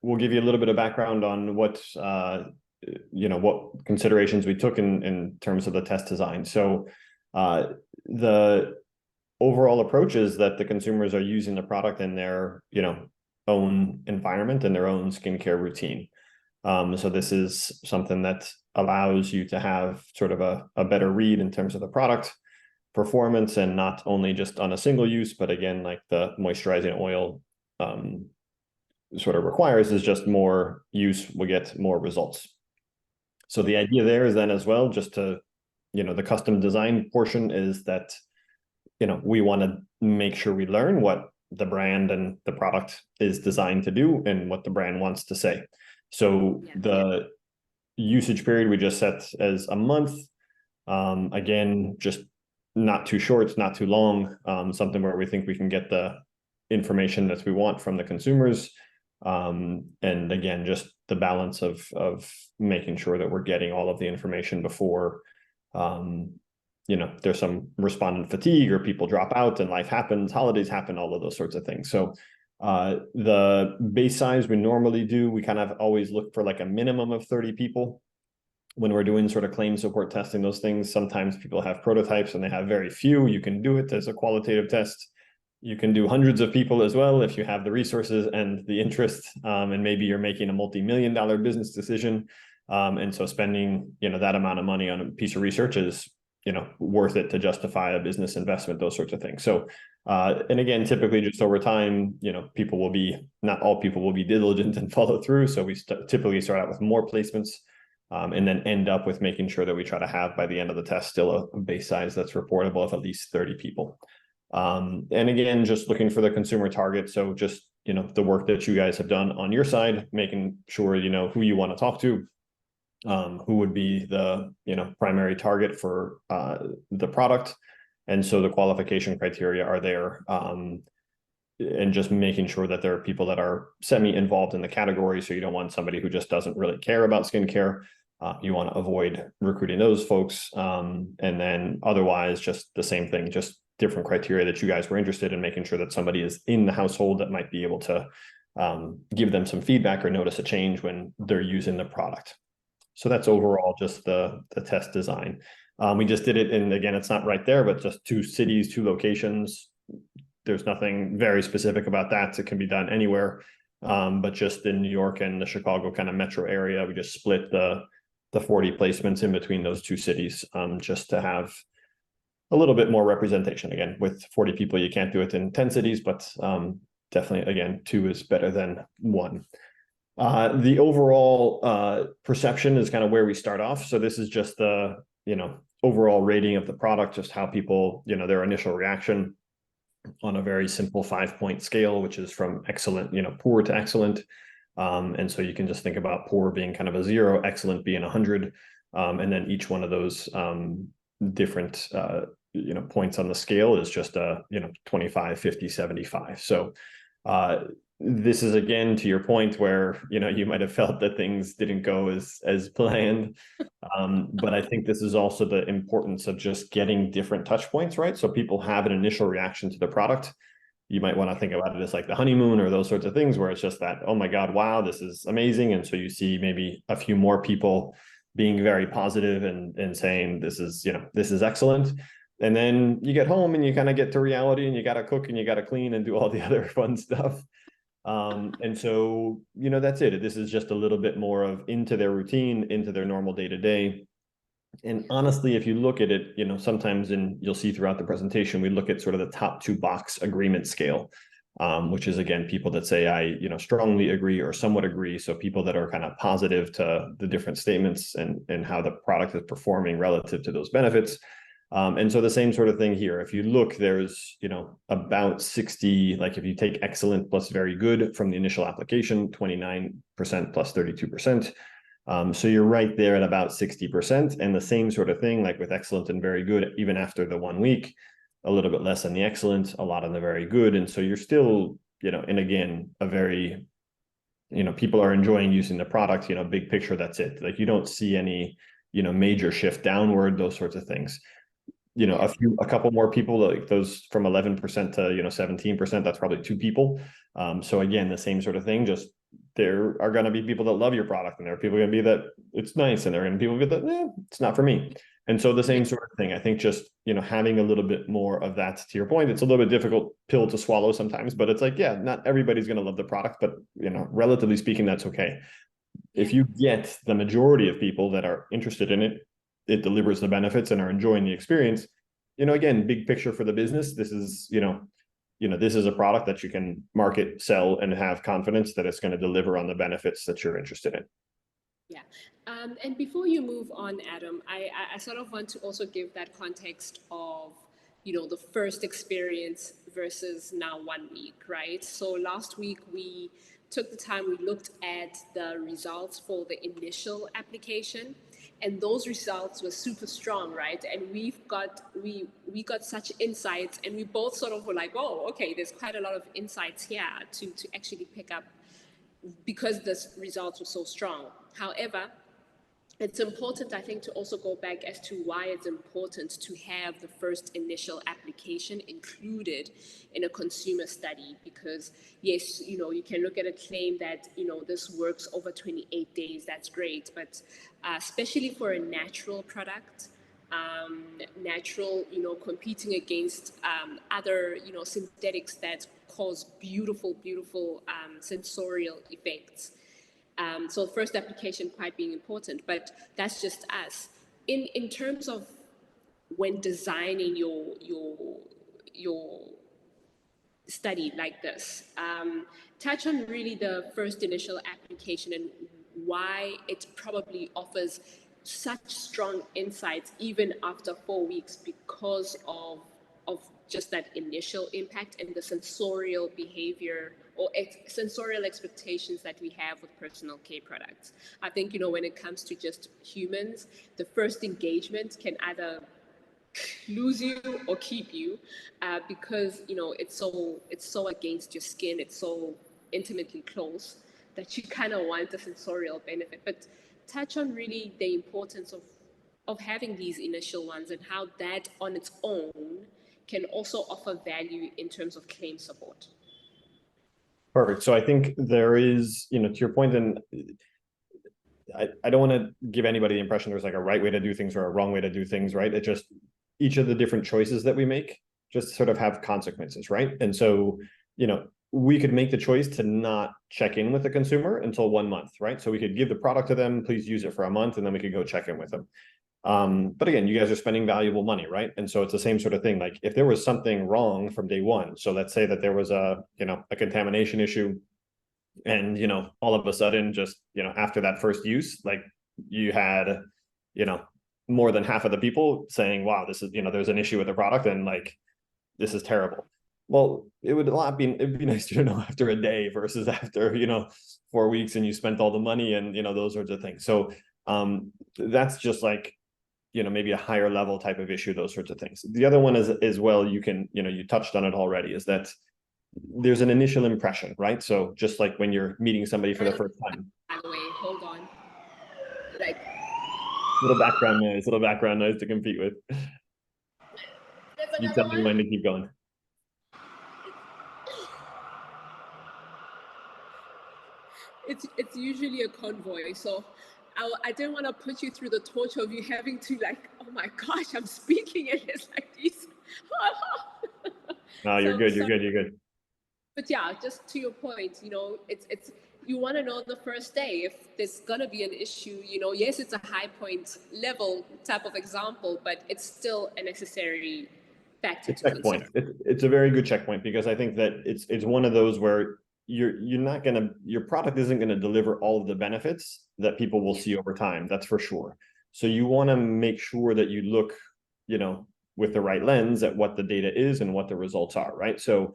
we'll give you a little bit of background on what what considerations we took in terms of the test design. So the overall approach is that the consumers are using the product in their own environment and their own skincare routine. So this is something that allows you to have sort of a better read in terms of the product performance, and not only just on a single use, but again, like the moisturizing oil sort of requires, is just more use will get more results. So the idea there is then as well, just to, the custom design portion is that, we want to make sure we learn what the brand and the product is designed to do and what the brand wants to say. So the usage period we just set as a month. Again, just not too short, not too long, something where we think we can get the information that we want from the consumers. And again, just the balance of making sure that we're getting all of the information before, there's some respondent fatigue or people drop out and life happens, holidays happen, all of those sorts of things. So the base size we normally do, we kind of always look for like a minimum of 30 people. When we're doing sort of claim support testing, those things, sometimes people have prototypes and they have very few. You can do it as a qualitative test. You can do hundreds of people as well if you have the resources and the interest, and maybe you're making a multi-million-dollar business decision. And so spending, that amount of money on a piece of research is, worth it to justify a business investment, those sorts of things. So, and again, typically just over time, not all people will be diligent and follow through. So we typically start out with more placements, and then end up with making sure that we try to have by the end of the test still a base size that's reportable of at least 30 people. And again, just looking for the consumer target. So just, the work that you guys have done on your side, making sure who you want to talk to, who would be the primary target for the product. And so the qualification criteria are there, and just making sure that there are people that are semi-involved in the category. So you don't want somebody who just doesn't really care about skincare. You want to avoid recruiting those folks. And then otherwise, just the same thing, just different criteria that you guys were interested in, making sure that somebody is in the household that might be able to give them some feedback or notice a change when they're using the product. So that's overall just the test design. We just did it, and again, it's not right there, but just 2 cities, 2 locations. There's nothing very specific about that. It can be done anywhere, but just in New York and the Chicago kind of metro area, we just split the 40 placements in between those 2 cities, just to have a little bit more representation. Again, with 40 people, you can't do it in 10 cities, but definitely, again, 2 is better than 1. The overall perception is kind of where we start off. So this is just the, overall rating of the product, just how people, their initial reaction on a very simple 5-point scale, which is from excellent, poor to excellent. And so you can just think about poor being kind of a 0, excellent being 100. And then each one of those different, points on the scale is just a, 25, 50, 75. So this is, again, to your point where, you might have felt that things didn't go as planned. But I think this is also the importance of just getting different touch points, right? So people have an initial reaction to the product. You might want to think about it as like the honeymoon or those sorts of things, where it's just that, oh my God, wow, this is amazing. And so you see maybe a few more people being very positive and saying, this is excellent. And then you get home and you kind of get to reality, and you got to cook and you got to clean and do all the other fun stuff. And so, that's it. This is just a little bit more of into their routine, into their normal day-to-day. And honestly, if you look at it, sometimes, and you'll see throughout the presentation, we look at sort of the top 2 box agreement scale, which is, again, people that say, I, strongly agree or somewhat agree. So people that are kind of positive to the different statements and how the product is performing relative to those benefits. And so the same sort of thing here. If you look, there's, about 60, like if you take excellent plus very good from the initial application, 29% plus 32%. So you're right there at about 60%. And the same sort of thing, like with excellent and very good, even after the 1 week, a little bit less on the excellent, a lot on the very good. And so you're still, and again, a very, people are enjoying using the product, big picture, that's it. Like you don't see any, major shift downward, those sorts of things. A couple more people, like those from 11% to 17%, that's probably 2 people. So again, the same sort of thing, just there are going to be people that love your product, and there are people going to be that it's nice, and there are going to be people that it's not for me. And so the same sort of thing, I think, just, having a little bit more of that. To your point, it's a little bit difficult pill to swallow sometimes, but it's like, yeah, not everybody's going to love the product, but relatively speaking, that's okay. If you get the majority of people that are interested in it, it delivers the benefits and are enjoying the experience. Again, big picture for the business, this is, this is a product that you can market, sell, and have confidence that it's going to deliver on the benefits that you're interested in. Yeah. And before you move on, Adam, I sort of want to also give that context of, the first experience versus now 1 week, right? So last week we took the time, we looked at the results for the initial application, and those results were super strong, right? And we got such insights, and we both sort of were like, oh, okay, there's quite a lot of insights here to actually pick up, because the results were so strong. However, it's important, I think, to also go back as to why it's important to have the first initial application included in a consumer study. Because yes, you can look at a claim that, this works over 28 days, that's great. But especially for a natural product, natural, competing against other, synthetics that cause beautiful, sensorial effects. So first application quite being important, but that's just us. In terms of when designing your study like this, touch on really the first initial application and why it probably offers such strong insights even after 4 weeks, because of just that initial impact and the sensorial behavior or sensorial expectations that we have with personal care products. I think, when it comes to just humans, the first engagement can either lose you or keep you, because it's so against your skin, it's so intimately close that you kind of want a sensorial benefit. But touch on really the importance of having these initial ones, and how that on its own can also offer value in terms of claim support. Perfect. So I think there is, to your point, and I don't want to give anybody the impression there's like a right way to do things or a wrong way to do things, right? It just, each of the different choices that we make just sort of have consequences, right? And so, we could make the choice to not check in with the consumer until 1 month, right? So we could give the product to them, please use it for a month, and then we could go check in with them. But again, you guys are spending valuable money, right? And so it's the same sort of thing. Like if there was something wrong from day one, so let's say that there was a contamination issue, and, all of a sudden, just, after that first use, like you had, more than half of the people saying, wow, this is, there's an issue with the product, and like, this is terrible. Well, it'd be nicer to know after a day versus after, 4 weeks and you spent all the money and, those sorts of things. So, that's just like, maybe a higher level type of issue, those sorts of things. The other one is as well, you can, you touched on it already, is that there's an initial impression, right? So just like when you're meeting somebody for the first time. By the way, hold on. Like little background noise to compete with. You tell me when to keep going. It's usually a convoy, so I didn't want to put you through the torture of you having to like, oh my gosh, I'm speaking and it's like these. No, you're good. You're good. But yeah, just to your point, it's you want to know the first day if there's gonna be an issue. Yes, it's a high point level type of example, but it's still a necessary factor to consider. It's a very good checkpoint, because I think that it's one of those where your product isn't going to deliver all of the benefits that people will see over time. That's for sure. So you want to make sure that you look, with the right lens at what the data is and what the results are, right? So,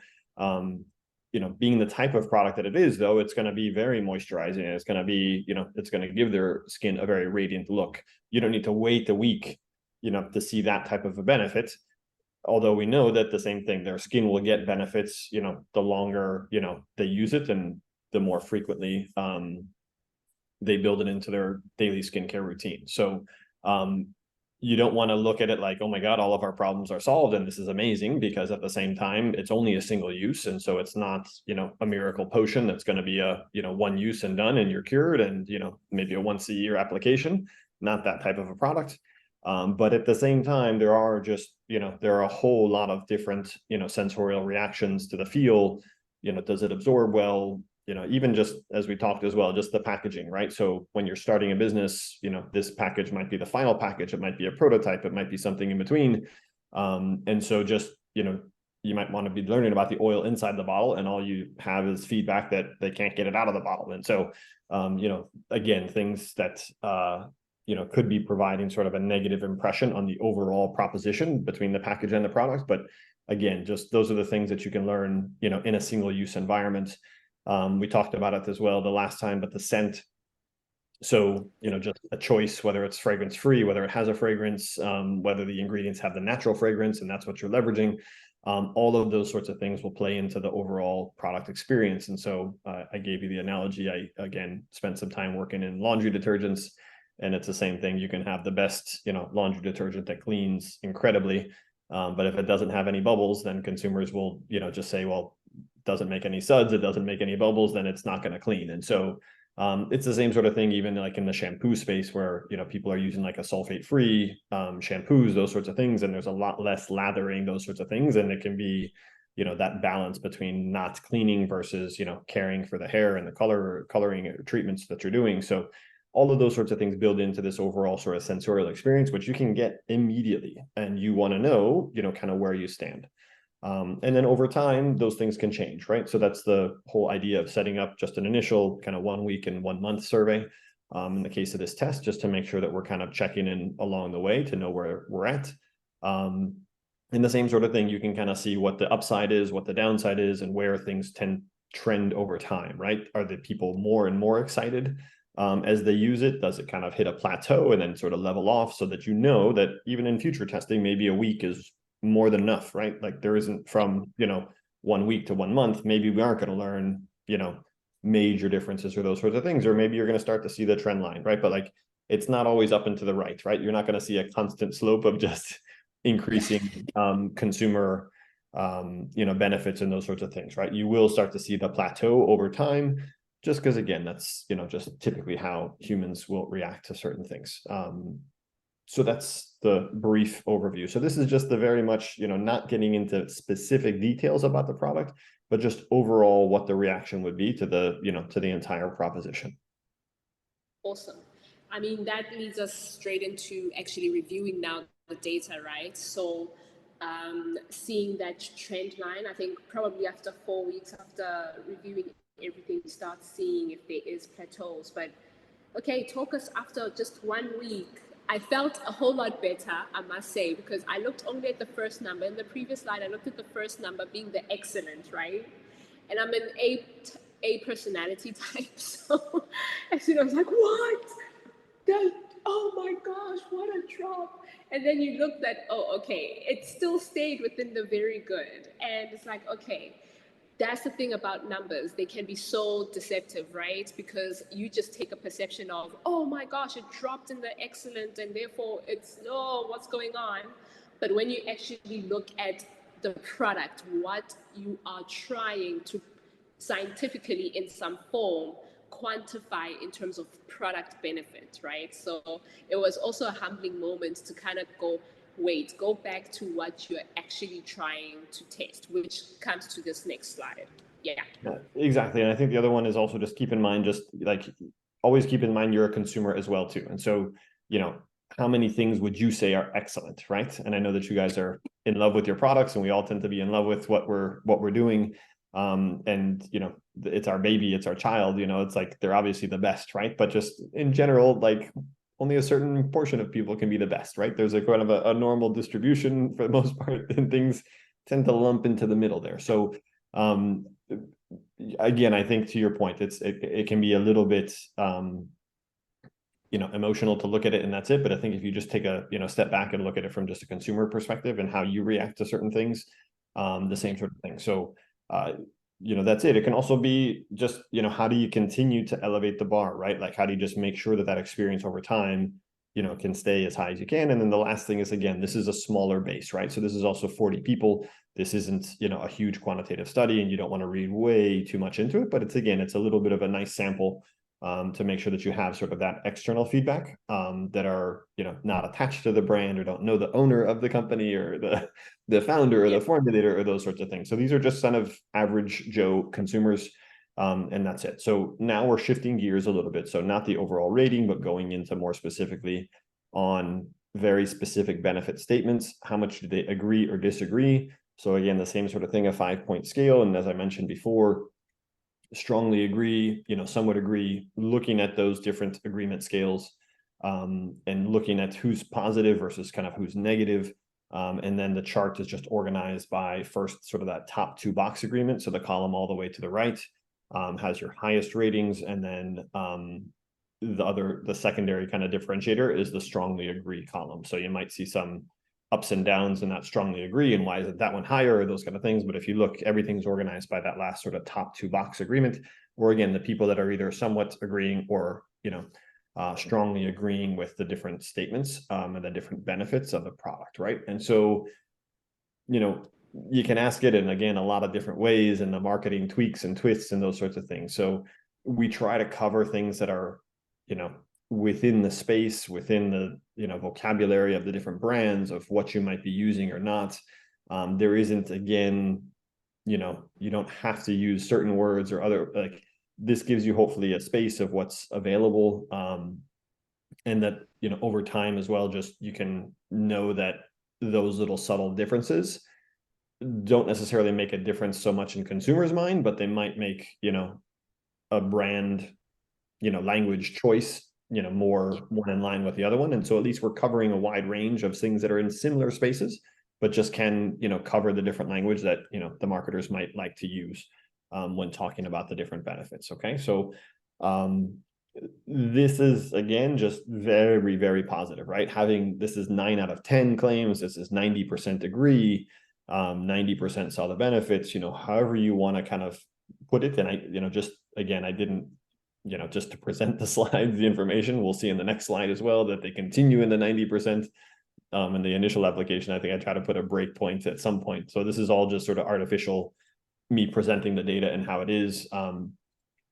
being the type of product that it is, though, it's going to be very moisturizing. And it's going to be, it's going to give their skin a very radiant look. You don't need to wait a week, to see that type of a benefit. Although we know that the same thing, their skin will get benefits, the longer, they use it, and the more frequently they build it into their daily skincare routine. So, you don't want to look at it like, oh my God, all of our problems are solved and this is amazing, because at the same time, it's only a single use. And so it's not, a miracle potion that's going to be a, one use and done and you're cured, and, maybe a once a year application, not that type of a product. But at the same time, there are just, there are a whole lot of different, sensorial reactions to the feel. Does it absorb well? Even just as we talked as well, just the packaging, right? So when you're starting a business, this package might be the final package, it might be a prototype, it might be something in between. And so just, you might want to be learning about the oil inside the bottle, and all you have is feedback that they can't get it out of the bottle. And so, again, things that, could be providing sort of a negative impression on the overall proposition between the package and the product. But again, just those are the things that you can learn, in a single use environment. We talked about it as well the last time, but the scent. So, just a choice, whether it's fragrance free, whether it has a fragrance, whether the ingredients have the natural fragrance, and that's what you're leveraging. All of those sorts of things will play into the overall product experience. And so I gave you the analogy. I, again, spent some time working in laundry detergents, and it's the same thing. You can have the best, laundry detergent that cleans incredibly. But if it doesn't have any bubbles, then consumers will, just say, well, doesn't make any suds, it doesn't make any bubbles, then it's not going to clean. And so it's the same sort of thing, even like in the shampoo space, where, people are using like a sulfate free shampoos, those sorts of things. And there's a lot less lathering, those sorts of things. And it can be, that balance between not cleaning versus, caring for the hair and the coloring or treatments that you're doing. So all of those sorts of things build into this overall sort of sensorial experience, which you can get immediately. And you want to know, kind of where you stand. And then over time, those things can change, right? So that's the whole idea of setting up just an initial kind of 1 week and 1 month survey. In the case of this test, just to make sure that we're kind of checking in along the way to know where we're at. And the same sort of thing, you can kind of see what the upside is, what the downside is, and where things trend over time, right? Are the people more and more excited as they use it? Does it kind of hit a plateau and then sort of level off, so that that even in future testing, maybe a week is more than enough, right? Like there isn't from, 1 week to 1 month, maybe we aren't going to learn, major differences or those sorts of things, or maybe you're going to start to see the trend line, right? But like, it's not always up and to the right, right? You're not going to see a constant slope of just increasing consumer, benefits and those sorts of things, right? You will start to see the plateau over time, just because, again, that's, just typically how humans will react to certain things. So that's the brief overview. So this is just the very much, not getting into specific details about the product, but just overall what the reaction would be to the, to the entire proposition. Awesome. I mean, that leads us straight into actually reviewing now the data, right? So seeing that trend line, I think probably after 4 weeks after reviewing everything, you start seeing if there is plateaus. But okay, talk us after just 1 week. I felt a whole lot better, I must say, because I looked only at the first number. In the previous slide, I looked at the first number being the excellent, right? And I'm an A personality type. So actually, I was like, what? Oh my gosh, what a drop. And then you looked at, oh, okay, it still stayed within the very good. And it's like, okay, that's the thing about numbers. They can be so deceptive, right? Because you just take a perception of, oh my gosh, it dropped in the excellent, and therefore it's, oh, what's going on? But when you actually look at the product, what you are trying to scientifically in some form quantify in terms of product benefit, right? So it was also a humbling moment to kind of go back to what you're actually trying to test, which comes to this next slide. Yeah, exactly. And I think the other one is also just keep in mind, just like always keep in mind you're a consumer as well too. And so, how many things would you say are excellent, right? And I know that you guys are in love with your products, and we all tend to be in love with what we're doing. And it's our baby, it's our child, it's like they're obviously the best, right? But just in general, like only a certain portion of people can be the best, right? There's a kind of a normal distribution for the most part, and things tend to lump into the middle there. So again, I think to your point, it can be a little bit emotional to look at it and that's it. But I think if you just take a step back and look at it from just a consumer perspective and how you react to certain things, the same sort of thing. So that's it. It can also be just, how do you continue to elevate the bar, right? Like, how do you just make sure that experience over time can stay as high as you can. And then the last thing is, again, this is a smaller base, right? So this is also 40 people. This isn't, a huge quantitative study, and you don't want to read way too much into it, but it's a little bit of a nice sample to make sure that you have sort of that external feedback that are, not attached to the brand or don't know the owner of the company or the founder or the formulator or those sorts of things. So these are just kind of average Joe consumers. And that's it. So now we're shifting gears a little bit. So not the overall rating, but going into more specifically on very specific benefit statements. How much do they agree or disagree? So again, the same sort of thing, a 5-point scale. And as I mentioned before, strongly agree, some would agree, looking at those different agreement scales and looking at who's positive versus kind of who's negative. And then the chart is just organized by first sort of that top 2 box agreement. So the column all the way to the right has your highest ratings, and then the secondary kind of differentiator is the strongly agree column. So you might see some ups and downs in that strongly agree, and why isn't that one higher, or those kind of things. But if you look, everything's organized by that last sort of top 2 box agreement, or again, the people that are either somewhat agreeing or strongly agreeing with the different statements and the different benefits of the product, right? And so you can ask it in, again, a lot of different ways, and the marketing tweaks and twists and those sorts of things. So we try to cover things that are, within the space, within the, vocabulary of the different brands of what you might be using or not. There isn't, again, you don't have to use certain words or other, like, this gives you hopefully a space of what's available. And that, over time as well, just you can know that those little subtle differences don't necessarily make a difference so much in consumers' mind, but they might make, a brand, language choice, more in line with the other one. And so at least we're covering a wide range of things that are in similar spaces, but just can, cover the different language that, the marketers might like to use when talking about the different benefits. Okay. So this is, again, just very, very positive, right? This is 9 out of 10 claims. This is 90% agree. 90% saw the benefits, however you want to kind of put it. And I didn't, just to present the slides, the information. We'll see in the next slide as well that they continue in the 90%. In the initial application, I think I try to put a break point at some point. So this is all just sort of artificial, me presenting the data and how it is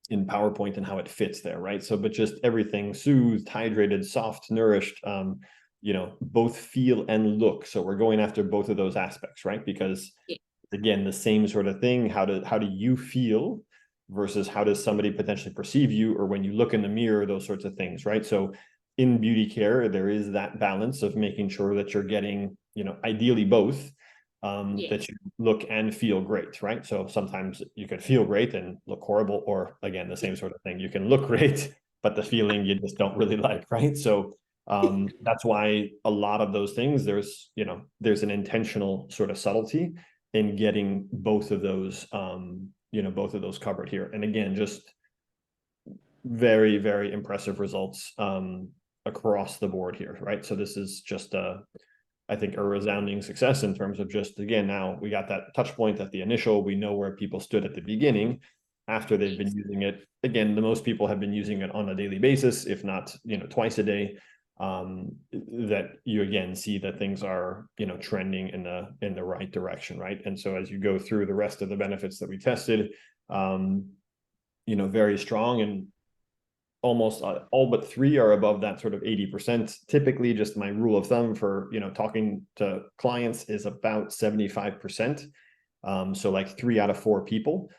in PowerPoint and how it fits there, right? So, but just everything soothed, hydrated, soft, nourished, both feel and look. So we're going after both of those aspects, right? Because again, the same sort of thing, how do you feel versus how does somebody potentially perceive you, or when you look in the mirror, those sorts of things, right? So in beauty care, there is that balance of making sure that you're getting, ideally both, that you look and feel great, right? So sometimes you could feel great and look horrible, or again, the same sort of thing. You can look great, but the feeling you just don't really like, right? So that's why a lot of those things, there's an intentional sort of subtlety in getting both of those, both of those covered here. And again, just very, very impressive results across the board here, right? So this is just I think a resounding success in terms of just, again, now we got that touch point at the initial, we know where people stood at the beginning. After they've been using it, again, the most people have been using it on a daily basis, if not, twice a day. That you again see that things are, trending in the right direction, right? And so as you go through the rest of the benefits that we tested, very strong, and almost all but 3 are above that sort of 80%. Typically, just my rule of thumb for, talking to clients is about 75%. So like 3 out of 4 people,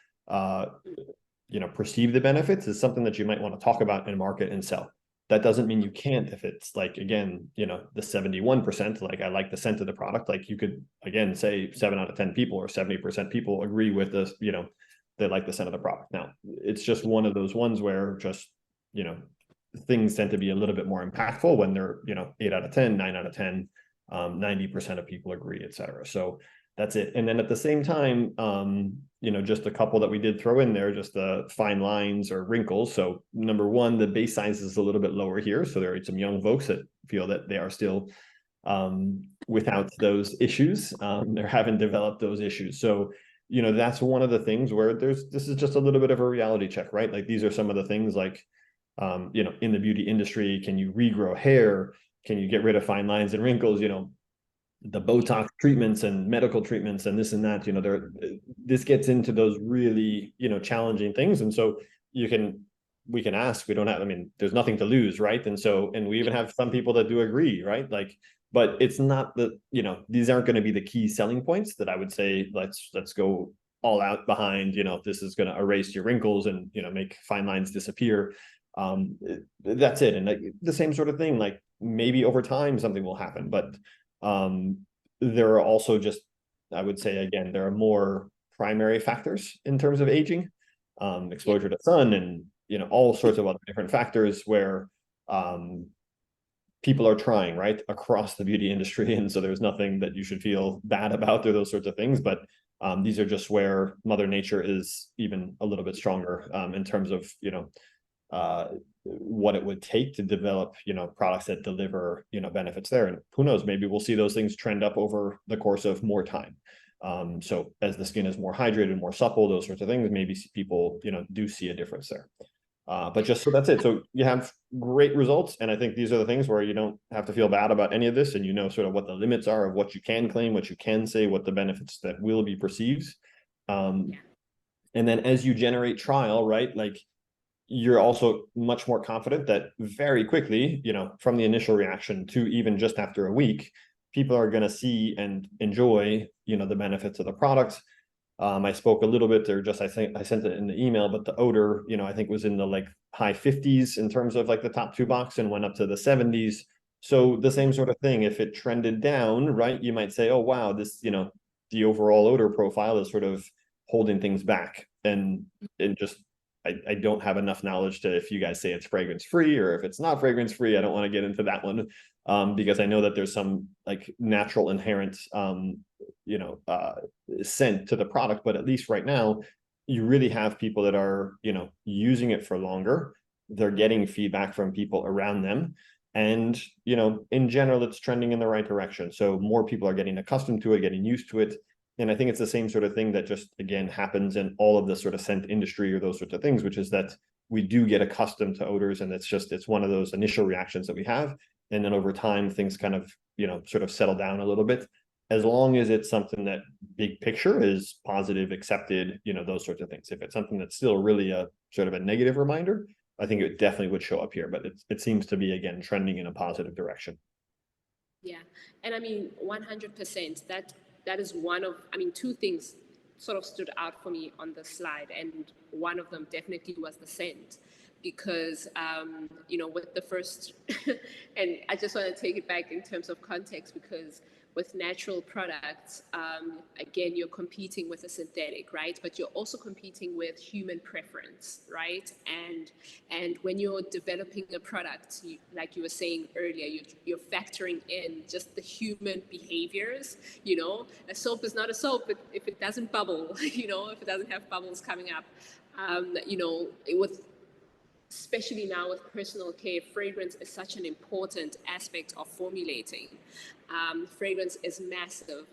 perceive the benefits is something that you might want to talk about and market and sell. That doesn't mean you can't if it's like, again, the 71%, like I like the scent of the product. Like you could, again, say 7 out of 10 people or 70% people agree with this, they like the scent of the product. Now, it's just one of those ones where just, things tend to be a little bit more impactful when they're, 8 out of 10, 9 out of 10, 90% of people agree, et cetera. So that's it. And then at the same time, just a couple that we did throw in there, just the fine lines or wrinkles. So number one, the base size is a little bit lower here. So there are some young folks that feel that they are still without those issues. They haven't developed those issues. So, that's one of the things where this is just a little bit of a reality check, right? Like these are some of the things like, in the beauty industry, can you regrow hair? can you get rid of fine lines and wrinkles? The Botox treatments and medical treatments and this and that, this gets into those really, challenging things. And so we can ask, we don't have, there's nothing to lose, right? And we even have some people that do agree, right? Like, but it's not these aren't going to be the key selling points that I would say, let's go all out behind, this is going to erase your wrinkles and, make fine lines disappear. That's it. And like the same sort of thing, like maybe over time something will happen, but there are also just, I would say, again, there are more primary factors in terms of aging, exposure to sun and, all sorts of other different factors where people are trying, right, across the beauty industry. And so there's nothing that you should feel bad about or those sorts of things. But these are just where Mother Nature is even a little bit stronger in terms of, what it would take to develop, products that deliver, benefits there. And who knows, maybe we'll see those things trend up over the course of more time. So as the skin is more hydrated, more supple, those sorts of things, maybe people, do see a difference there. But just so that's it. So you have great results. And I think these are the things where you don't have to feel bad about any of this. And sort of what the limits are of what you can claim, what you can say, what the benefits that will be perceived. And then as you generate trial, right, like you're also much more confident that very quickly, from the initial reaction to even just after a week, people are going to see and enjoy, the benefits of the product. I spoke a little bit there, I think I sent it in the email, but the odor, I think was in the like high 50s in terms of like the top 2 box and went up to the 70s. So the same sort of thing, if it trended down, right, you might say, oh, wow, this, the overall odor profile is sort of holding things back. And just, I don't have enough knowledge to, if you guys say it's fragrance free or if it's not fragrance free, I don't want to get into that one because I know that there's some like natural inherent, scent to the product, but at least right now, you really have people that are, using it for longer. They're getting feedback from people around them. And, in general, it's trending in the right direction. So more people are getting accustomed to it, getting used to it. And I think it's the same sort of thing that just, again, happens in all of the sort of scent industry or those sorts of things, which is that we do get accustomed to odors. And it's one of those initial reactions that we have. And then over time, things kind of, sort of settle down a little bit, as long as it's something that big picture is positive, accepted, those sorts of things. If it's something that's still really a sort of a negative reminder, I think it definitely would show up here, but it seems to be, again, trending in a positive direction. Yeah. And 100%, that is one of, two things sort of stood out for me on the slide. And one of them definitely was the scent because, with the first, and I just want to take it back in terms of context because with natural products, again, you're competing with a synthetic, right? But you're also competing with human preference, right? And when you're developing a product, like you were saying earlier, you're factoring in just the human behaviors. A soap is not a soap if it doesn't bubble, if it doesn't have bubbles coming up. Especially now with personal care, fragrance is such an important aspect of formulating. Fragrance is massive.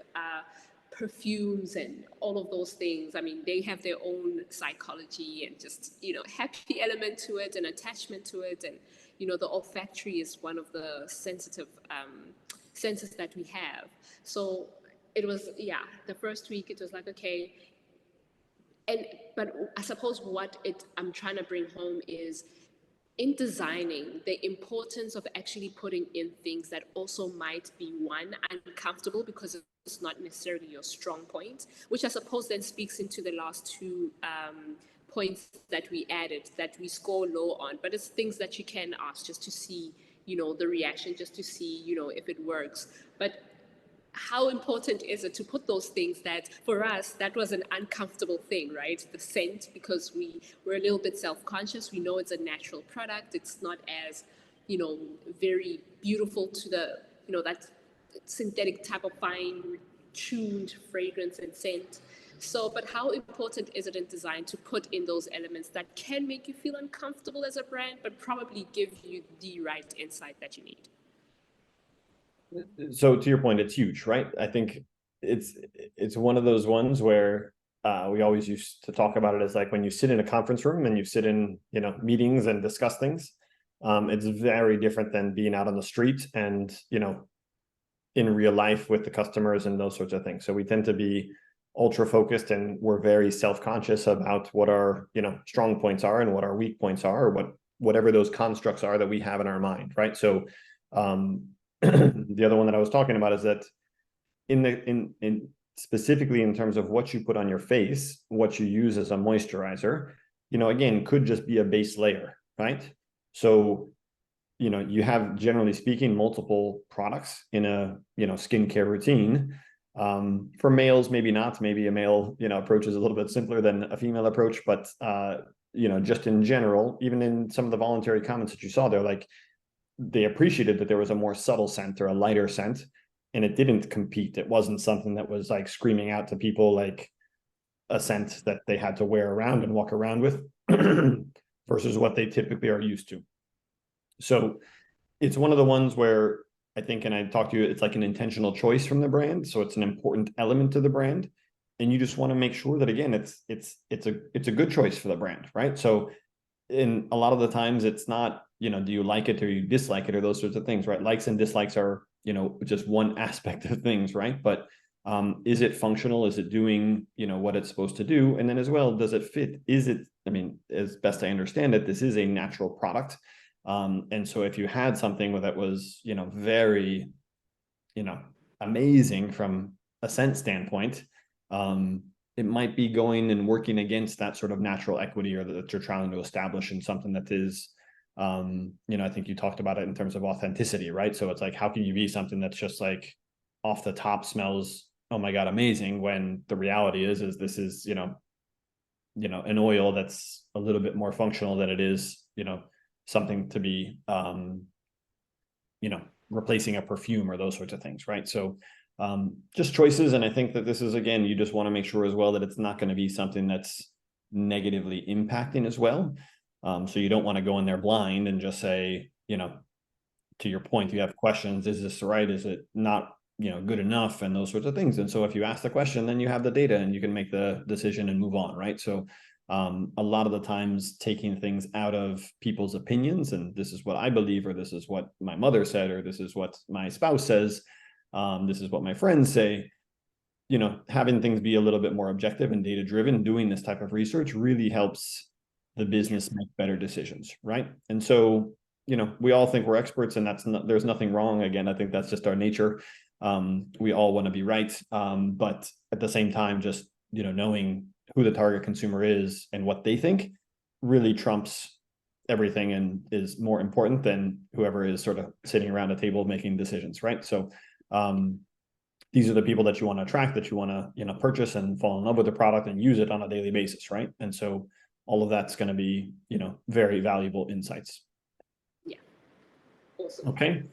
Perfumes and all of those things, they have their own psychology and just, happy element to it and attachment to it. And, the olfactory is one of the sensitive senses that we have. So it was, the first week it was like, okay. But I suppose what I'm trying to bring home is in designing the importance of actually putting in things that also might be uncomfortable because it's not necessarily your strong point, which I suppose then speaks into the last 2 points that we added that we score low on, but it's things that you can ask just to see, the reaction, just to see, if it works. But how important is it to put those things that for us that was an uncomfortable thing, right? The scent, because we're a little bit self-conscious. We know it's a natural product. It's not as very beautiful to the that synthetic type of fine tuned fragrance and scent. So but how important is it in design to put in those elements that can make you feel uncomfortable as a brand but probably give you the right insight that you need? So to your point, it's huge, right? I think it's one of those ones where we always used to talk about it as like when you sit in a conference room and you sit in, meetings and discuss things. It's very different than being out on the street and, in real life with the customers and those sorts of things. So we tend to be ultra focused, and we're very self-conscious about what our, strong points are and what our weak points are, or whatever those constructs are that we have in our mind, right? So the other one that I was talking about is that in specifically in terms of what you put on your face, what you use as a moisturizer, again, could just be a base layer, right? So you have, generally speaking, multiple products in a skincare routine. For males, maybe not. Maybe a male approach is a little bit simpler than a female approach, but just in general, even in some of the voluntary comments that you saw there, like, they appreciated that there was a more subtle scent or a lighter scent, and it didn't compete. It wasn't something that was like screaming out to people like a scent that they had to wear around and walk around with versus what they typically are used to. So it's one of the ones where I think, and I talked to you, it's like an intentional choice from the brand. So it's an important element to the brand. And you just want to make sure that, again, it's a good choice for the brand, right? So in a lot of the times it's not, do you like it or you dislike it or those sorts of things, right? Likes and dislikes are, just one aspect of things, right? But is it functional? Is it doing, what it's supposed to do? And then as well, does it fit? Is it, as best I understand it, this is a natural product. And so if you had something that was, very, amazing from a scent standpoint, it might be going and working against that sort of natural equity or that you're trying to establish in something that is, I think you talked about it in terms of authenticity, right? So it's like, how can you be something that's just like off the top smells, oh my God, amazing, when the reality is this is, an oil that's a little bit more functional than it is, something to be, replacing a perfume or those sorts of things, right? So just choices. And I think that this is, again, you just want to make sure as well that it's not going to be something that's negatively impacting as well. So you don't want to go in there blind and just say, to your point, you have questions, is this right? Is it not, good enough, and those sorts of things. And so if you ask the question, then you have the data and you can make the decision and move on, right? So a lot of the times taking things out of people's opinions, and this is what I believe, or this is what my mother said, or this is what my spouse says, this is what my friends say, having things be a little bit more objective and data driven, doing this type of research really helps the business make better decisions, right? And so, we all think we're experts, and there's nothing wrong. Again, I think that's just our nature. We all want to be right. But at the same time, just, knowing who the target consumer is and what they think really trumps everything and is more important than whoever is sort of sitting around a table making decisions, right? So these are the people that you want to attract, that you want to, purchase and fall in love with the product and use it on a daily basis, right? And so all of that's going to be, very valuable insights. Yeah. Awesome. Okay.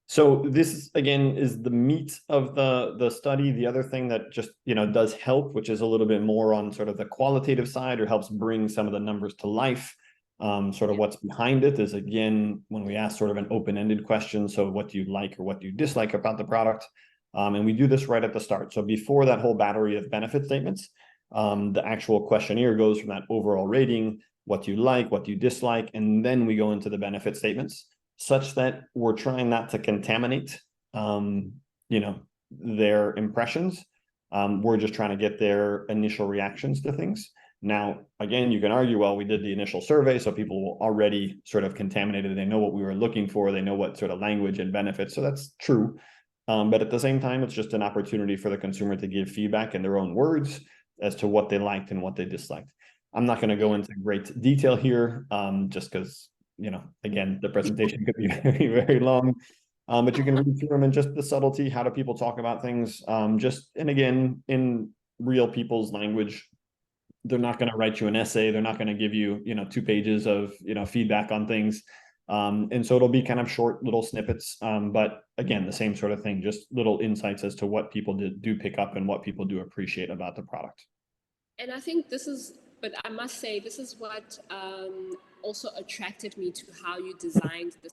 So this, again, is the meat of the study. The other thing that just, does help, which is a little bit more on sort of the qualitative side, or helps bring some of the numbers to life, sort of what's behind it, is, again, when we ask sort of an open-ended question. So what do you like or what do you dislike about the product? And we do this right at the start. So before that whole battery of benefit statements, the actual questionnaire goes from that overall rating, what do you like, what do you dislike, and then we go into the benefit statements, such that we're trying not to contaminate, their impressions. We're just trying to get their initial reactions to things. Now, again, you can argue, well, we did the initial survey, so people were already sort of contaminated. They know what we were looking for. They know what sort of language and benefits. So that's true. But at the same time, it's just an opportunity for the consumer to give feedback in their own words as to what they liked and what they disliked. I'm not going to go into great detail here, just because, again, the presentation could be very, very long. But you can read through them, and just the subtlety. How do people talk about things? And again, in real people's language. They're not going to write you an essay. They're not going to give you, 2 pages of, feedback on things. And so it'll be kind of short little snippets. But again, the same sort of thing, just little insights as to what people do pick up and what people do appreciate about the product. And I think but I must say, this is what also attracted me to how you designed the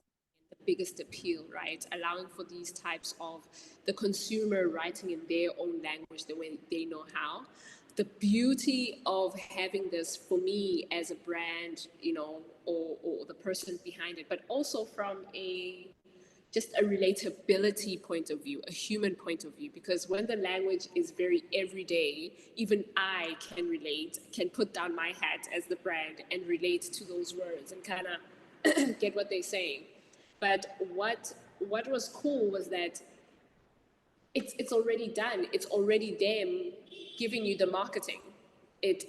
biggest appeal, right? Allowing for these types of the consumer writing in their own language, the way they know how. the beauty of having this for me as a brand, or the person behind it, but also from just a relatability point of view, a human point of view, because when the language is very everyday, even I can relate, can put down my hat as the brand and relate to those words and kind of get what they're saying. But what was cool was that it's already done. It's already them giving you the marketing. It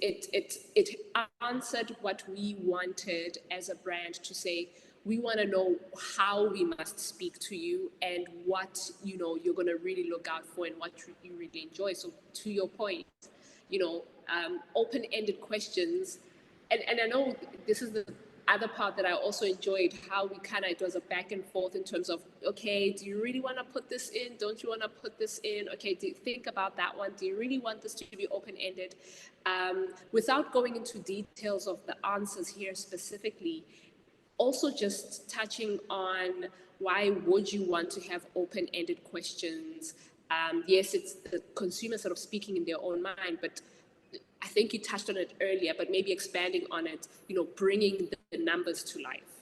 answered what we wanted as a brand to say. We want to know how we must speak to you and what you're going to really look out for and what you really enjoy. So to your point, open-ended questions, and I know this is the other part that I also enjoyed, how we it was a back and forth in terms of, okay, do you really want to put this in? Don't you want to put this in? Okay, do you think about that one? Do you really want this to be open-ended? Without going into details of the answers here specifically, also just touching on why would you want to have open-ended questions? Yes, it's the consumer sort of speaking in their own mind, but I think you touched on it earlier, but maybe expanding on it, bringing the numbers to life.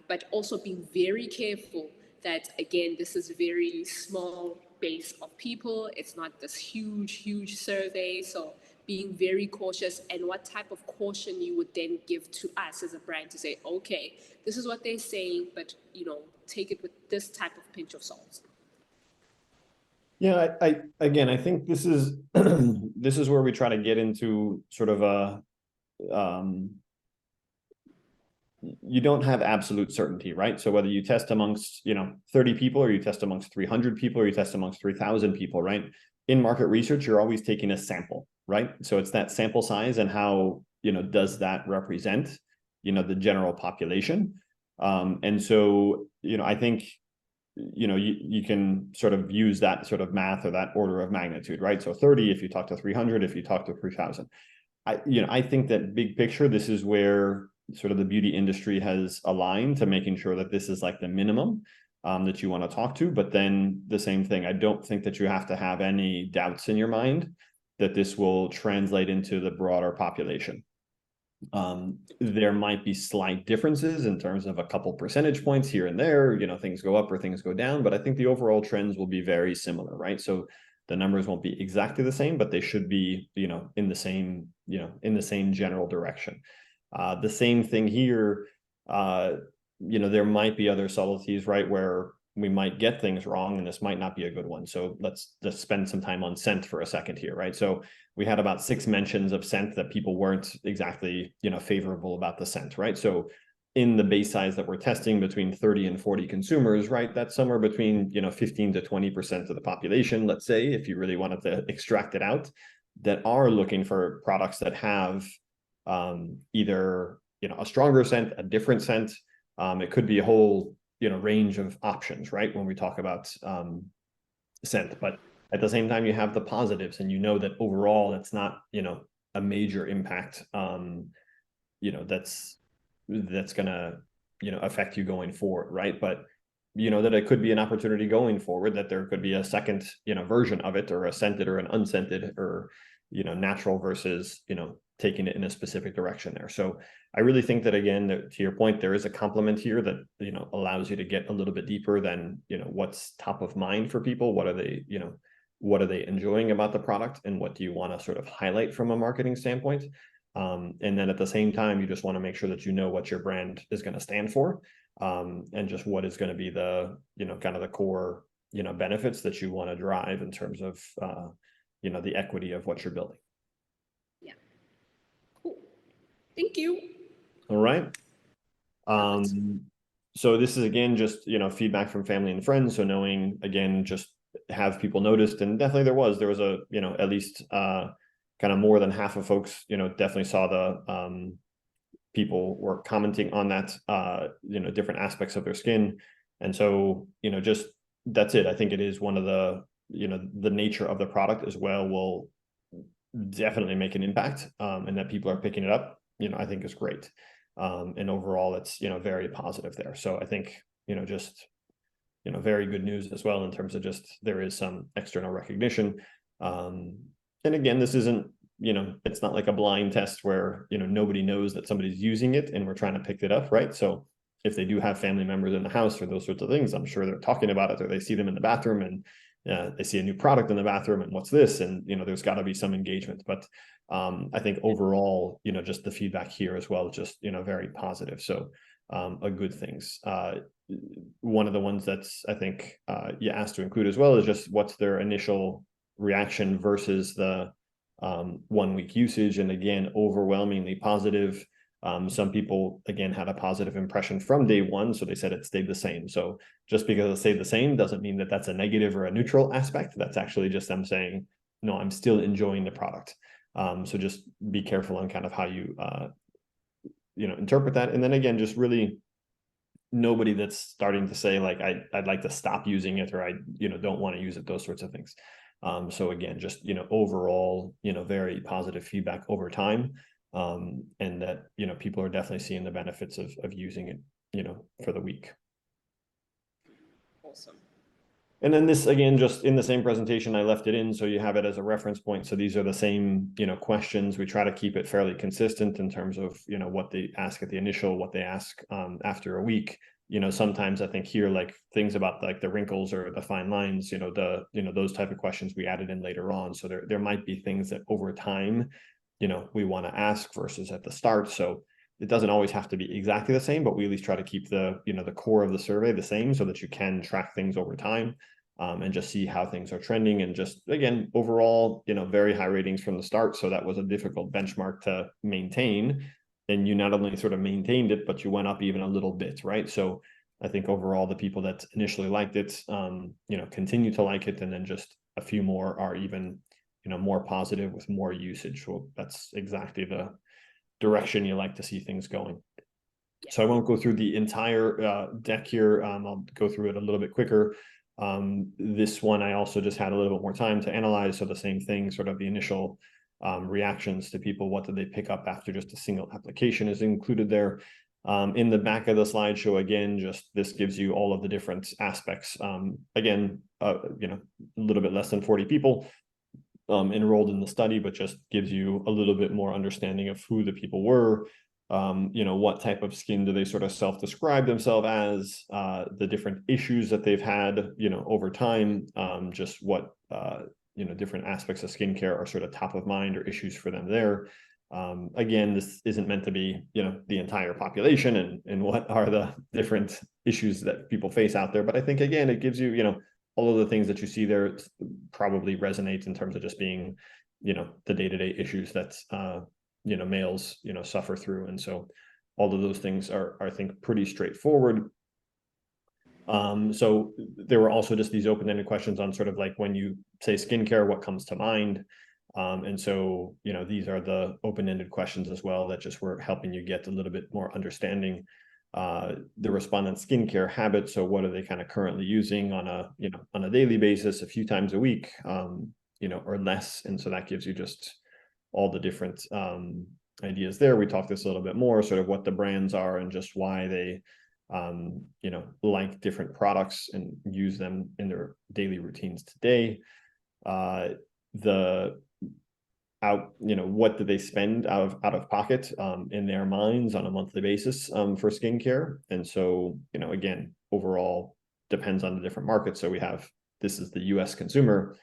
But also being very careful that, again, this is a very small base of people. It's not this huge survey. So being very cautious, and what type of caution you would then give to us as a brand to say, okay, this is what they're saying, but, take it with this type of pinch of salt. Yeah, I think this is this is where we try to get into sort of a you don't have absolute certainty, right? So whether you test amongst 30 people, or you test amongst 300 people, or you test amongst 3,000 people, right? In market research, you're always taking a sample, right? So it's that sample size and how does that represent the general population. And so I think you can sort of use that sort of math or that order of magnitude, right? So 30 if you talk to 300, if you talk to 3,000. I think that big picture, this is where sort of the beauty industry has aligned to making sure that this is like the minimum that you want to talk to. But then the same thing, I don't think that you have to have any doubts in your mind that this will translate into the broader population. There might be slight differences in terms of a couple percentage points here and there, things go up or things go down, but I think the overall trends will be very similar, right? So the numbers won't be exactly the same, but they should be, in the same general direction. The same thing here, there might be other subtleties, right, where we might get things wrong, and this might not be a good one. So let's just spend some time on scent for a second here, right? So we had about 6 mentions of scent that people weren't exactly, favorable about the scent, right? So in the base size that we're testing, between 30 and 40 consumers, right, that's somewhere between 15 to 20% of the population, let's say, if you really wanted to extract it out, that are looking for products that have either a stronger scent, a different scent. It could be a whole range of options, right, when we talk about scent. But at the same time, you have the positives, and that overall it's not a major impact that's gonna affect you going forward, right? But that it could be an opportunity going forward, that there could be a second version of it, or a scented or an unscented, or natural versus taking it in a specific direction there. So I really think that, again, to your point, there is a complement here that allows you to get a little bit deeper than what's top of mind for people. What are they enjoying about the product, and what do you want to sort of highlight from a marketing standpoint? And then at the same time, you just want to make sure that what your brand is going to stand for, and just what is going to be the kind of the core benefits that you want to drive in terms of the equity of what you're building. Yeah, cool. Thank you. All right. So this is, again, just feedback from family and friends. So knowing, again, just have people noticed, and definitely there was a at least kind of more than half of folks definitely saw the people were commenting on that different aspects of their skin. And so just that's it. I think it is one of the the nature of the product as well will definitely make an impact, and that people are picking it up, I think is great. And overall it's very positive there. So I think just very good news as well, in terms of just there is some external recognition. And again, this isn't, it's not like a blind test where, nobody knows that somebody's using it and we're trying to pick it up, right? So if they do have family members in the house or those sorts of things, I'm sure they're talking about it, or they see them in the bathroom and they see a new product in the bathroom and what's this? And, there's got to be some engagement. But I think overall, just the feedback here as well, just, very positive. So a good things. One of the ones that's, I think, you asked to include as well is just what's their initial reaction versus the 1 week usage. And again, overwhelmingly positive. Some people, again, had a positive impression from day one. So they said it stayed the same. So just because it stayed the same doesn't mean that that's a negative or a neutral aspect. That's actually just them saying, no, I'm still enjoying the product. So just be careful on kind of how you, interpret that. And then again, just really nobody that's starting to say like, I'd like to stop using it, or I, don't want to use it, those sorts of things. So again, just, overall, very positive feedback over time. And that, people are definitely seeing the benefits of using it, for the week. Awesome. And then this, again, just in the same presentation, I left it in so you have it as a reference point. So these are the same, questions. We try to keep it fairly consistent in terms of, what they ask at the initial, what they ask after a week. Sometimes I think here, like things about like the wrinkles or the fine lines, those type of questions we added in later on. So there might be things that over time, we want to ask versus at the start. So it doesn't always have to be exactly the same, but we at least try to keep the, the core of the survey the same so that you can track things over time and just see how things are trending. And just, again, overall, very high ratings from the start. So that was a difficult benchmark to maintain. And you not only sort of maintained it, but you went up even a little bit, right? So I think overall, the people that initially liked it, continue to like it. And then just a few more are even, more positive with more usage. So that's exactly the direction you like to see things going. So I won't go through the entire deck here. I'll go through it a little bit quicker. This one, I also just had a little bit more time to analyze. So the same thing, sort of the initial reactions to people, what did they pick up after just a single application is included there. In the back of the slideshow, again, just this gives you all of the different aspects. Again, a little bit less than 40 people enrolled in the study, but just gives you a little bit more understanding of who the people were, what type of skin do they sort of self-describe themselves as, the different issues that they've had, over time, just what, different aspects of skincare are sort of top of mind or issues for them there. Again, this isn't meant to be, the entire population and what are the different issues that people face out there. But I think, again, it gives you, all of the things that you see there probably resonate in terms of just being, the day-to-day issues that, males, suffer through. And so all of those things are, I think, pretty straightforward. So there were also just these open-ended questions on sort of like when you say skincare, what comes to mind? And so, these are the open-ended questions as well that just were helping you get a little bit more understanding the respondent's skincare habits. So what are they kind of currently using on a daily basis, a few times a week, or less. And so that gives you just all the different ideas there. We talked this a little bit more, sort of what the brands are and just why they, like different products and use them in their daily routines today. What do they spend out of pocket in their minds on a monthly basis for skincare? And so, again, overall depends on the different markets. So this is the US consumer,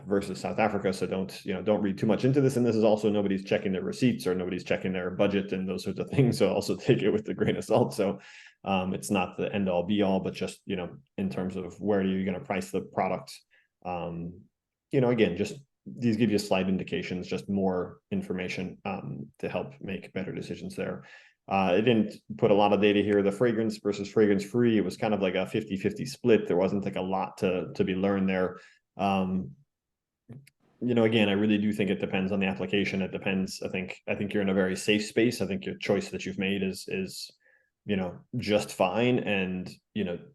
versus South Africa. So don't read too much into this. And this is also nobody's checking their receipts or nobody's checking their budget and those sorts of things. So also take it with a grain of salt. So it's not the end all be all, but just, in terms of where you're going to price the product. Again, just these give you slight indications, just more information to help make better decisions there. It didn't put a lot of data here. The fragrance versus fragrance free, it was kind of like a 50-50 split. There wasn't like a lot to be learned there. Again, I really do think it depends on the application. It depends. I think you're in a very safe space. I think your choice that you've made is just fine. And,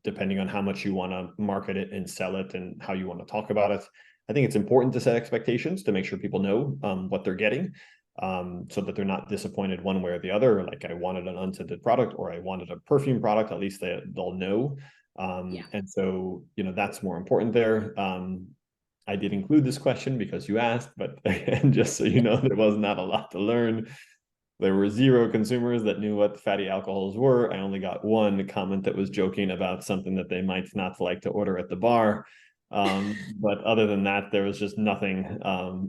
depending on how much you want to market it and sell it and how you want to talk about it, I think it's important to set expectations to make sure people know what they're getting, so that they're not disappointed one way or the other. Like I wanted an unscented product or I wanted a perfume product, at least they'll know. And so, that's more important there. I did include this question because you asked, but and just so you know, there was not a lot to learn. There were 0 consumers that knew what fatty alcohols were. I only got one comment that was joking about something that they might not like to order at the bar. But other than that, there was just nothing,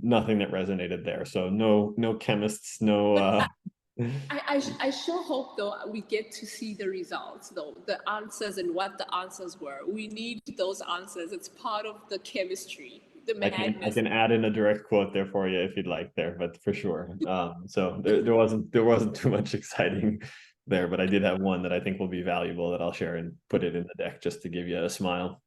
nothing that resonated there. So no chemists, no. I sure hope though we get to see the results though, the answers and what the answers were. We need those answers. It's part of the chemistry, the I madness. can add in a direct quote there for you if you'd like there, but for sure. So there wasn't too much exciting there, but I did have one that I think will be valuable that I'll share and put it in the deck just to give you a smile.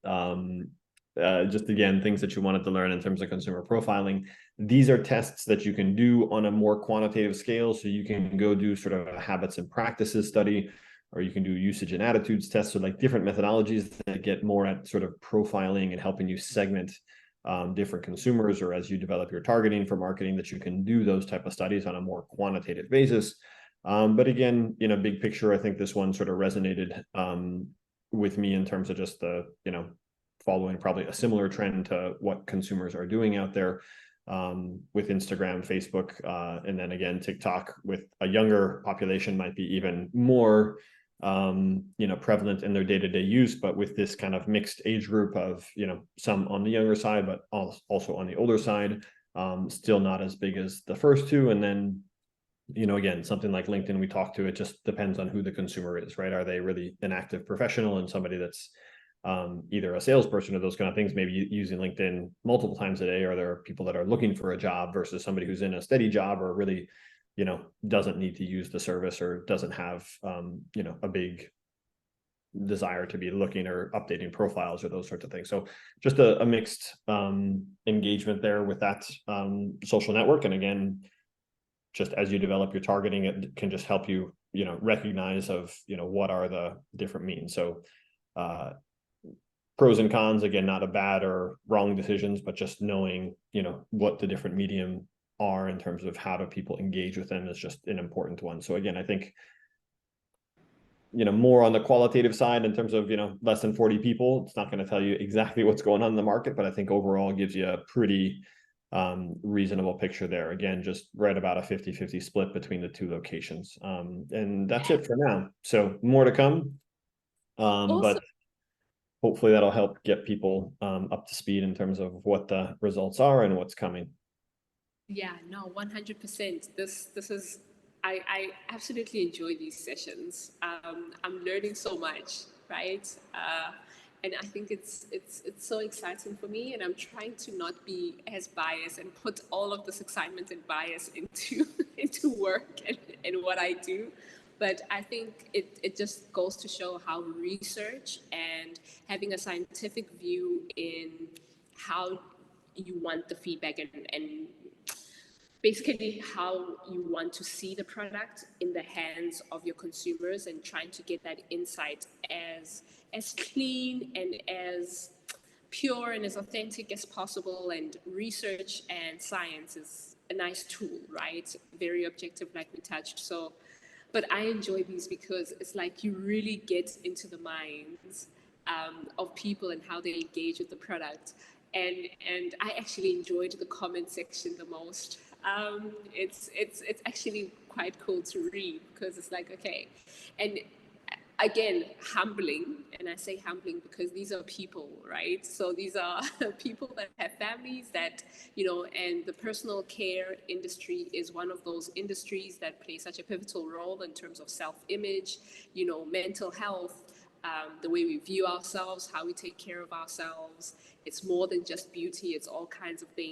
Just again, things that you wanted to learn in terms of consumer profiling. These are tests that you can do on a more quantitative scale. So you can go do sort of a habits and practices study, or you can do usage and attitudes tests. So like different methodologies that get more at sort of profiling and helping you segment different consumers, or as you develop your targeting for marketing, that you can do those type of studies on a more quantitative basis. But again, big picture, I think this one sort of resonated with me in terms of just the, following probably a similar trend to what consumers are doing out there with Instagram, Facebook, and then again, TikTok with a younger population might be even more prevalent in their day-to-day use, but with this kind of mixed age group of, some on the younger side, but also on the older side, still not as big as the first two. And then, again, something like LinkedIn, we talked to, it just depends on who the consumer is, right? Are they really an active professional and somebody that's either a salesperson or those kind of things, maybe using LinkedIn multiple times a day, or there are people that are looking for a job versus somebody who's in a steady job or really doesn't need to use the service or doesn't have, a big desire to be looking or updating profiles or those sorts of things. So just a mixed engagement there with that social network. And again, just as you develop your targeting, it can just help you, recognize of, what are the different means. So pros and cons, again, not a bad or wrong decisions, but just knowing, what the different medium are in terms of how do people engage with them is just an important one. So again, I think, more on the qualitative side in terms of, less than 40 people, it's not going to tell you exactly what's going on in the market, but I think overall gives you a pretty reasonable picture there. Again, just right about a 50-50 split between the two locations. And that's it for now. So more to come. Awesome. But hopefully that'll help get people up to speed in terms of what the results are and what's coming. Yeah, no, 100%. This is, I absolutely enjoy these sessions. I'm learning so much, right? And I think it's so exciting for me, and I'm trying to not be as biased and put all of this excitement and bias into into work and what I do. But I think it just goes to show how research and having a scientific view in how you want the feedback and basically how you want to see the product in the hands of your consumers, and trying to get that insight as clean and as pure and as authentic as possible. And research and science is a nice tool, right? Very objective, like we touched. So but I enjoy these because it's like you really get into the minds of people and how they engage with the product. And I actually enjoyed the comment section the most. It's actually quite cool to read, because it's like, okay, and again, humbling. And I say humbling because these are people, right? So these are people that have families that, and the personal care industry is one of those industries that play such a pivotal role in terms of self-image, mental health, the way we view ourselves, how we take care of ourselves. It's more than just beauty, it's all kinds of things.